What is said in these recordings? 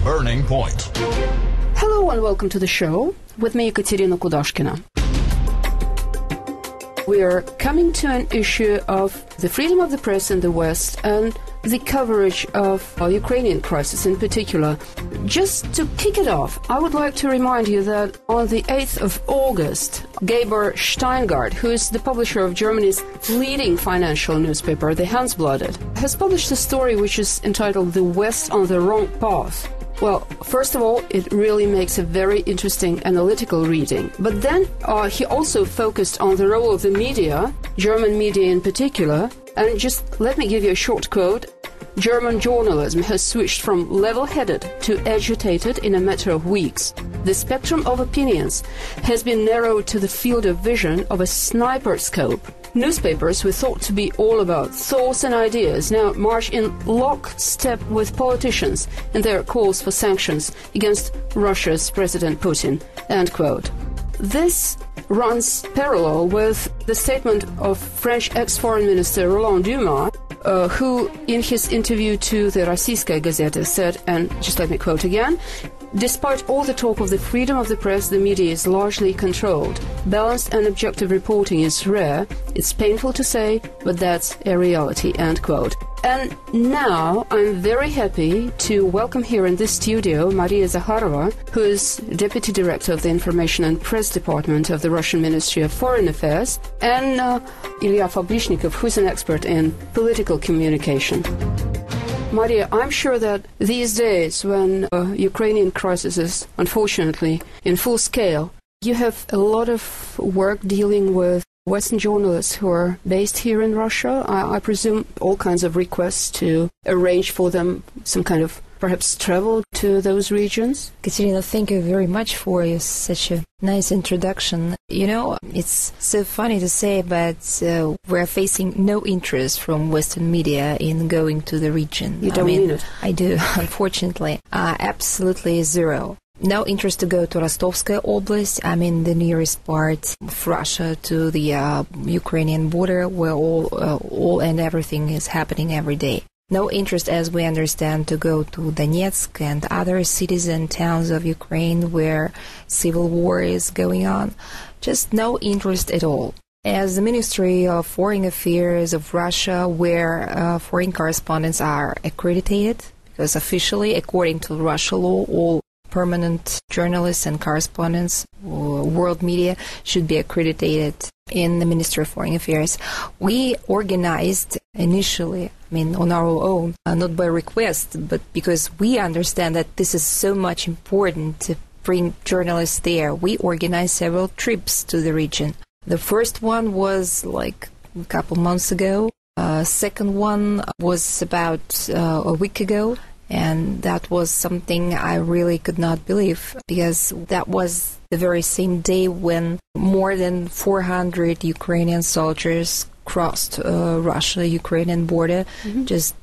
Burning Point. Hello and welcome to the show with me, Ekaterina Kudashkina. We are coming to an issue of the freedom of the press in the West and the coverage of the Ukrainian crisis in particular. Just to kick it off, I would like to remind you that on the 8th of August, Gabor Steingart, who is the publisher of Germany's leading financial newspaper, The Handelsblatt, has published a story which is entitled "The West on the Wrong Path." Well, first of all, it really makes a very interesting analytical reading. But then he also focused on the role of the media, German media in particular. And just let me give you a short quote. German journalism has switched from level-headed to agitated in a matter of weeks. The spectrum of opinions has been narrowed to the field of vision of a sniper scope. Newspapers were thought to be all about thoughts and ideas now march in lockstep with politicians in their calls for sanctions against Russia's President Putin. End quote. This runs parallel with the statement of French ex-foreign minister Roland Dumas, who in his interview to the Российская Газета said, and just let me quote again, "Despite all the talk of the freedom of the press, the media is largely controlled. Balanced and objective reporting is rare. It's painful to say, but that's a reality." End quote. And now I'm very happy to welcome here in this studio Maria Zakharova, who is Deputy Director of the Information and Press Department of the Russian Ministry of Foreign Affairs, and Ilya Fabrichnikov, who is an expert in political communication. Maria, I'm sure that these days when Ukrainian crisis is unfortunately in full scale, you have a lot of work dealing with Western journalists who are based here in Russia. I presume all kinds of requests to arrange for them some kind of perhaps travel to those regions. Katerina, thank you very much for such a nice introduction. You know, it's so funny to say, but we're facing no interest from Western media in going to the region. You don't mean it? I do, unfortunately. Absolutely zero. No interest to go to Rostovskaya Oblast, the nearest part of Russia to the Ukrainian border, where all and everything is happening every day. No interest, as we understand, to go to Donetsk and other cities and towns of Ukraine where civil war is going on. Just no interest at all. As the Ministry of Foreign Affairs of Russia, where foreign correspondents are accredited, because officially, according to Russian law, all permanent journalists and correspondents, world media, should be accredited in the Ministry of Foreign Affairs. We organized initially, on our own, not by request, but because we understand that this is so much important to bring journalists there. We organized several trips to the region. The first one was like a couple months ago. Second one was about a week ago. And that was something I really could not believe, because that was the very same day when more than 400 Ukrainian soldiers crossed Russia-Ukrainian border, just,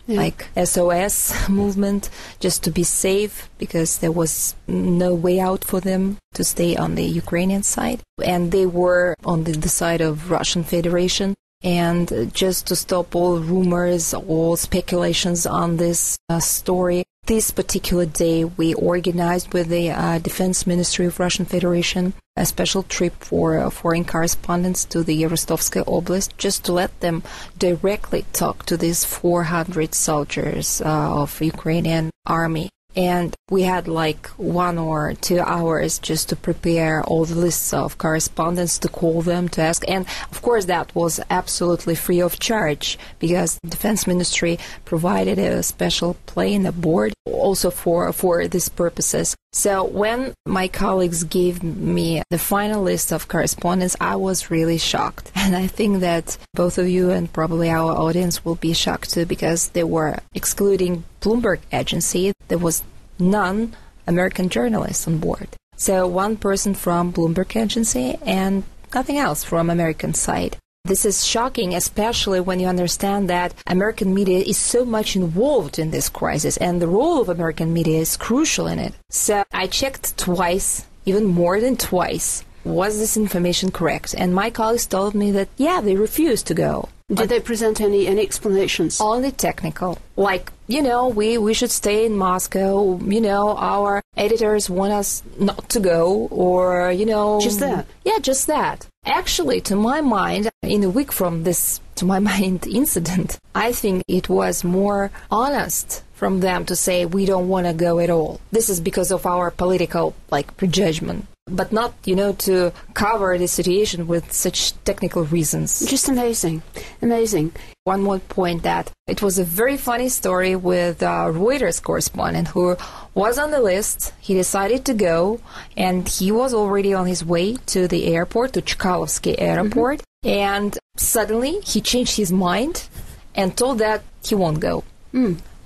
like SOS movement, just to be safe, because there was no way out for them to stay on the Ukrainian side. And they were on the side of Russian Federation. And just to stop all rumors, all speculations on this story, this particular day we organized with the Defense Ministry of Russian Federation a special trip for foreign correspondents to the Rostovskaya Oblast, just to let them directly talk to these 400 soldiers of Ukrainian army. And we had like 1 or 2 hours just to prepare all the lists of correspondents, to call them, to ask. And of course that was absolutely free of charge, because the Defense Ministry provided a special plane, a board, also for these purposes. So when my colleagues gave me the final list of correspondents, I was really shocked. And I think that both of you and probably our audience will be shocked too, because they were excluding Bloomberg agency. There was none American journalists on board. So one person from Bloomberg agency and nothing else from American side. This is shocking, especially when you understand that American media is so much involved in this crisis, and the role of American media is crucial in it. So I checked twice, even more than twice, was this information correct? And my colleagues told me that, yeah, they refused to go. Did they present any explanations? Only technical. Like, we should stay in Moscow. Our editors want us not to go, or, Just that? Yeah, just that. Actually, to my mind, in a week from this, to my mind, incident, I think it was more honest from them to say we don't want to go at all. This is because of our political, prejudgment. But not, to cover the situation with such technical reasons. Just amazing. Amazing. One more point that it was a very funny story with a Reuters correspondent who was on the list. He decided to go, and he was already on his way to the airport, to Chkalovsky airport, and suddenly he changed his mind and told that he won't go.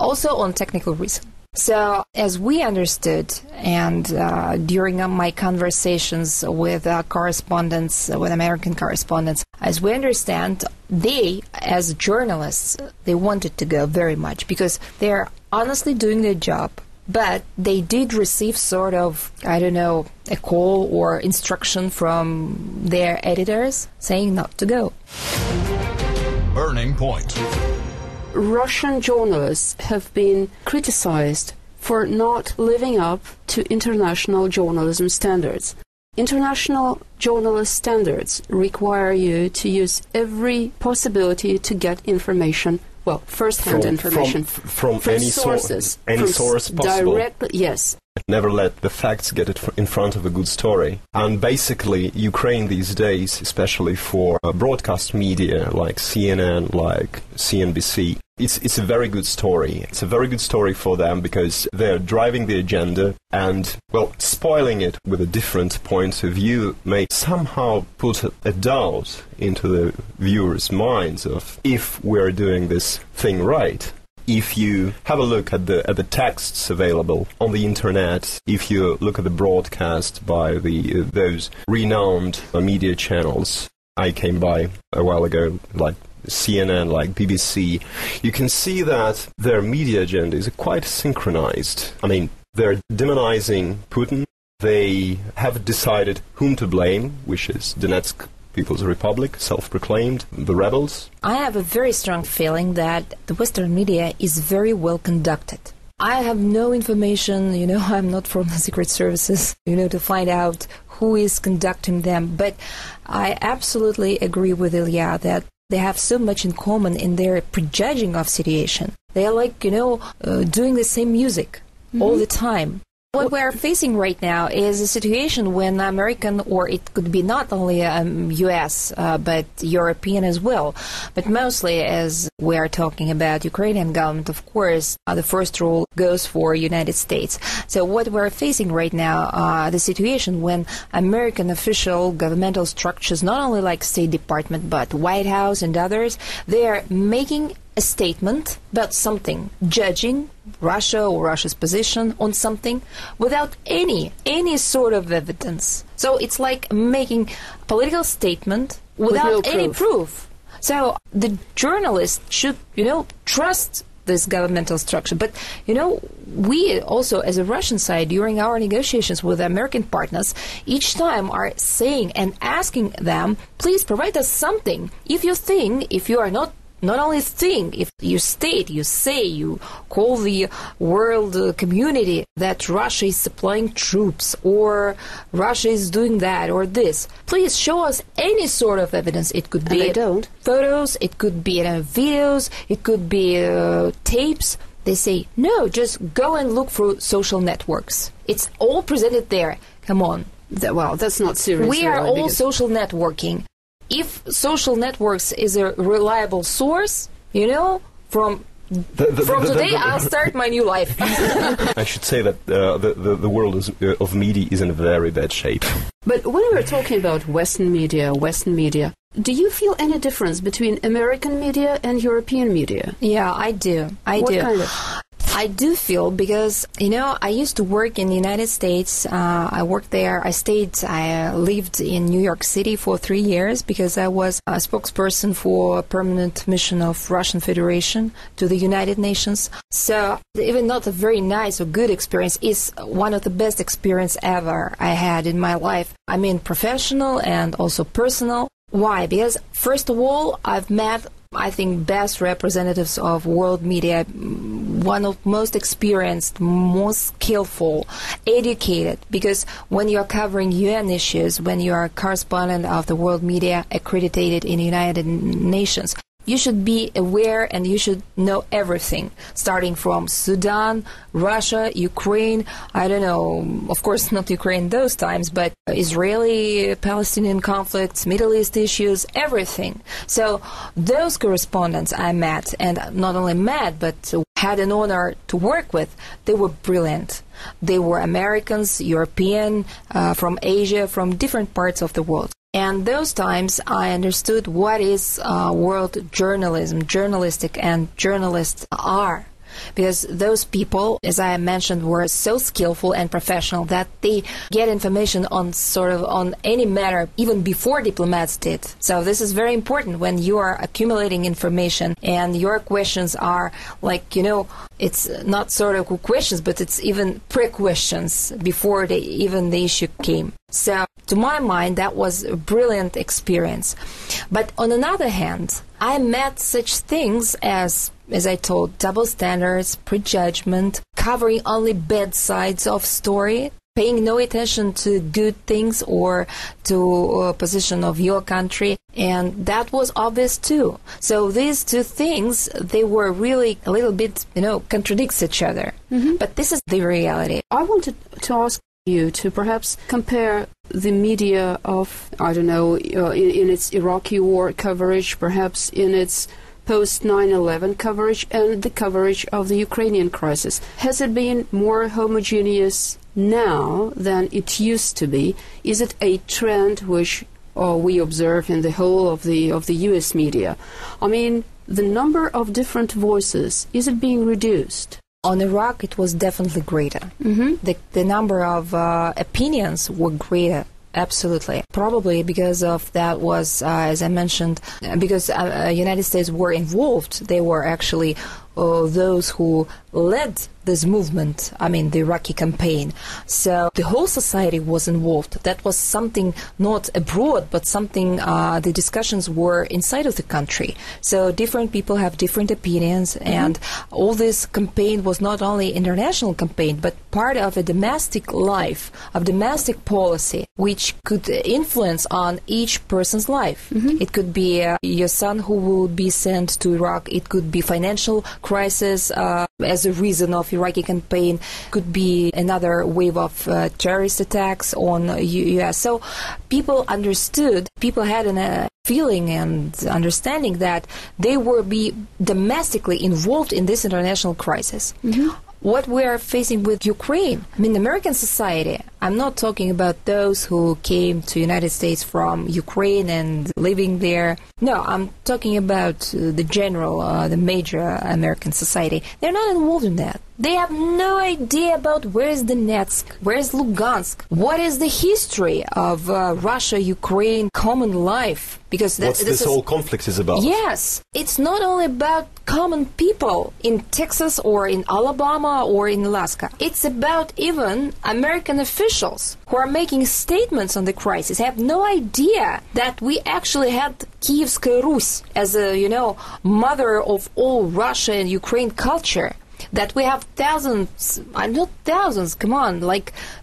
Also on technical reason. So, as we understood, and during my conversations with correspondents, with American correspondents, as we understand, they, as journalists, they wanted to go very much because they're honestly doing their job. But they did receive sort of, a call or instruction from their editors saying not to go. Burning Point. Russian journalists have been criticized for not living up to international journalism standards. International journalist standards require you to use every possibility to get information, first-hand information from any sources, any source possible. Directly, yes. Never let the facts get in front of a good story. And basically, Ukraine these days, especially for broadcast media like CNN, like CNBC, it's a very good story. It's a very good story for them because they're driving the agenda and, spoiling it with a different point of view may somehow put a doubt into the viewers' minds of if we're doing this thing right. If you have a look at the texts available on the internet, if you look at the broadcast by those renowned media channels I came by a while ago, like CNN, like BBC, you can see that their media agenda is quite synchronized. I mean, they're demonizing Putin. They have decided whom to blame, which is Donetsk People's Republic, self-proclaimed, the rebels. I have a very strong feeling that the Western media is very well conducted. I have no information, I'm not from the secret services, to find out who is conducting them. But I absolutely agree with Ilya that they have so much in common in their prejudging of situation. They are doing the same music all the time. What we are facing right now is a situation when American, or it could be not only U.S., but European as well, but mostly as we are talking about Ukrainian government, of course, the first rule goes for United States. So what we're facing right now, the situation when American official governmental structures, not only like State Department, but White House and others, they are making a statement about something, judging Russia or Russia's position on something without any sort of evidence. So it's like making a political statement without any proof. So the journalist should, trust this governmental structure. But, we also, as a Russian side, during our negotiations with American partners, each time are saying and asking them, please provide us something. If you are not only think, if you state, you say, you call the world community that Russia is supplying troops or Russia is doing that or this, please show us any sort of evidence. It could be photos, it could be videos, it could be tapes. They say, no, just go and look through social networks. It's all presented there. Come on. That's not serious. We are all social networking. If social networks is a reliable source, from today I'll start my new life. I should say that the world of media is in a very bad shape. But when we're talking about Western media, do you feel any difference between American media and European media? Yeah, I do. What kind of? I do feel because, I used to work in the United States. I worked there. I lived in New York City for 3 years because I was a spokesperson for a permanent mission of Russian Federation to the United Nations. So even not a very nice or good experience is one of the best experience ever I had in my life. I mean, professional and also personal. Why? Because, first of all, I've met I think, best representatives of world media, one of most experienced, most skillful, educated, because when you are covering UN issues, when you are a correspondent of the world media accredited in the United Nations, you should be aware and you should know everything, starting from Sudan, Russia, Ukraine, I don't know, of course not Ukraine those times, but Israeli-Palestinian conflicts, Middle East issues, everything. So those correspondents I met, and not only met, but had an honor to work with, they were brilliant. They were Americans, European, from Asia, from different parts of the world. And those times I understood what is world journalism, journalistic, and journalists are. Because those people, as I mentioned, were so skillful and professional that they get information on on any matter even before diplomats did. So this is very important when you are accumulating information and your questions are like, it's not sort of questions, but it's even pre-questions before the issue came. So to my mind, that was a brilliant experience. But on another hand, I met such things as I told, double standards, prejudgment, covering only bad sides of story, paying no attention to good things or to position of your country. And that was obvious too. So these two things, they were really a little bit, contradicts each other. Mm-hmm. But this is the reality. I wanted to ask you to perhaps compare the media of, in its Iraqi war coverage, perhaps in its post 9/11 coverage, and the coverage of the Ukrainian crisis. Has it been more homogeneous now than it used to be? Is it a trend which we observe in the whole of the U.S. media? I mean, the number of different voices, is it being reduced? On Iraq, it was definitely greater. Mm-hmm. The number of opinions were greater. Absolutely. Probably because of that was, as I mentioned, because United States were involved. They were actually those who led this movement, the Iraqi campaign. So the whole society was involved. That was something not abroad, but something the discussions were inside of the country. So different people have different opinions, and all this campaign was not only international campaign, but part of a domestic life, of domestic policy, which could influence on each person's life. Mm-hmm. It could be your son who would be sent to Iraq. It could be financial crisis as a reason of Iraqi campaign, could be another wave of terrorist attacks on U.S. So people understood, people had a feeling and understanding that they were domestically involved in this international crisis. Mm-hmm. What we are facing with Ukraine, American society, I'm not talking about those who came to United States from Ukraine and living there. No, I'm talking about the general, the major American society. They're not involved in that. They have no idea about where is Donetsk, where is Lugansk, what is the history of Russia-Ukraine common life. Because this whole conflict is about. Yes, it's not only about common people in Texas or in Alabama or in Alaska. It's about even American officials who are making statements on the crisis. Have no idea that we actually had Kievskaya Rus as a, mother of all Russia and Ukraine culture. That we have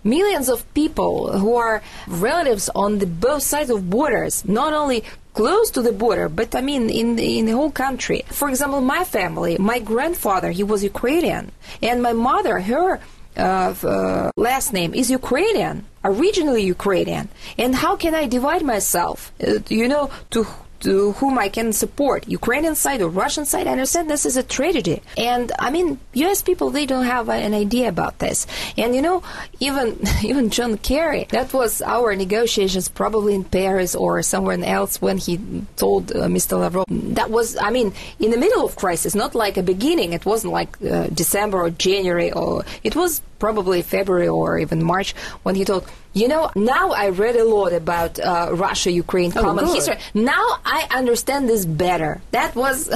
millions of people who are relatives on both sides of borders, not only close to the border, but in the whole country. For example, my family, my grandfather, he was Ukrainian, and my mother, her last name is Ukrainian, originally Ukrainian. And how can I divide myself, to whom I can support, Ukrainian side or Russian side? I understand this is a tragedy. And U.S. people, they don't have an idea about this. And even John Kerry, that was our negotiations probably in Paris or somewhere else when he told Mr. Lavrov. That was, in the middle of crisis, not like a beginning. It wasn't like December or January, or it was probably February or even March, when he told, now I read a lot about Russia-Ukraine common history. Now I understand this better. That was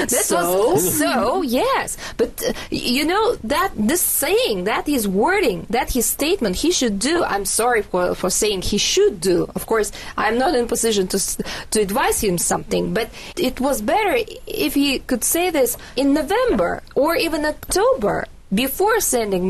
so yes. But that this saying, that his wording, that his statement, he should do. I'm sorry for saying he should do. Of course, I'm not in a position to advise him something, but it was better if he could say this in November or even October, before sending